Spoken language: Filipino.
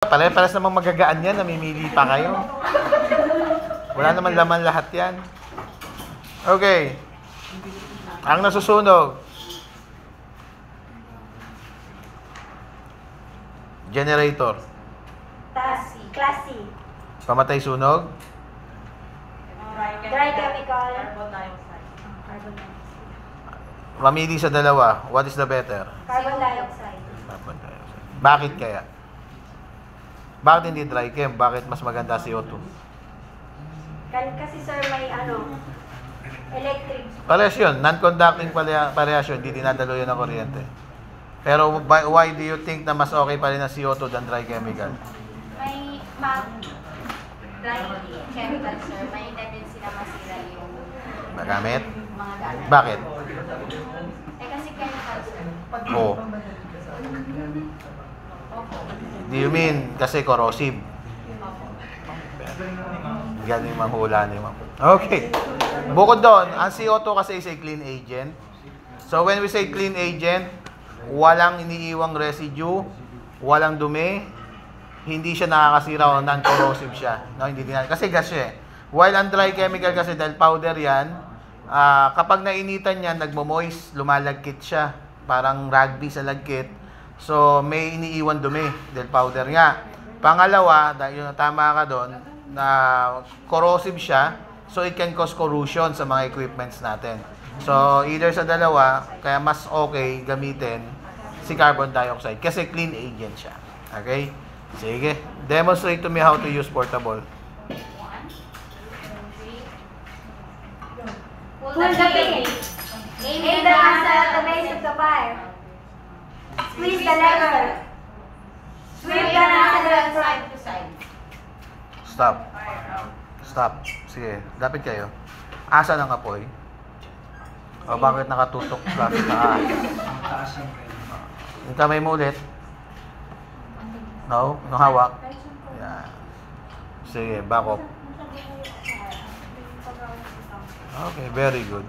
Pare-pares namang magagaan yan, namimili pa kayo. Wala naman laman lahat yan. Okay. Ang nasusunog. Generator. Classy. Pamatay sunog. Dry chemical. Carbon dioxide. Carbon dioxide. Mamili sa dalawa. What is the better? Carbon dioxide. Carbon dioxide. Bakit kaya? Bakit hindi dry chem? Bakit mas maganda CO2? Kasi sir, may electric. Parehas yun. Non-conducting parehas yun. Hindi dinadalo yun ng kuryente. Pero why do you think na mas okay pa rin ang CO2 than dry chemical? May dry chemical, sir, may tendency na masira yung Magamit? mga gamit. Bakit? Kasi chemical, sir. Oo. Do you mean kasi corrosive? Galing manghula ni ma'am. Okay. Bukod doon, ang CO2 kasi is a clean agent. So when we say clean agent, walang iniiwang residue, walang dumi, hindi siya nakakasira o non-corrosive siya. No, hindi din. Kasi gas siya eh. While ang dry chemical kasi dahil powder yan, kapag nainitan yan, nagmo-moist, lumalagkit siya. Parang rugby sa lagkit. So, may iniiwan dumi dahil powder nga. Pangalawa, dahil yung tama ka doon, na corrosive siya, so it can cause corrosion sa mga equipments natin. So, either sa dalawa, kaya mas okay gamitin si carbon dioxide kasi clean agent siya. Okay? Sige. Demonstrate to me how to use portable. 1, 2, 3. Pull the pin. Aim the nozzle at the base of the fire. Squeeze the lever. Sweep the nozzle side to side. Stop. Stop. Sige. Lapit kayo. Asa ng apoy? O bakit nakatutok sa taas? Yung kamay mo ulit. No? No hawak? Yan. Sige. Back up. Okay. Very good.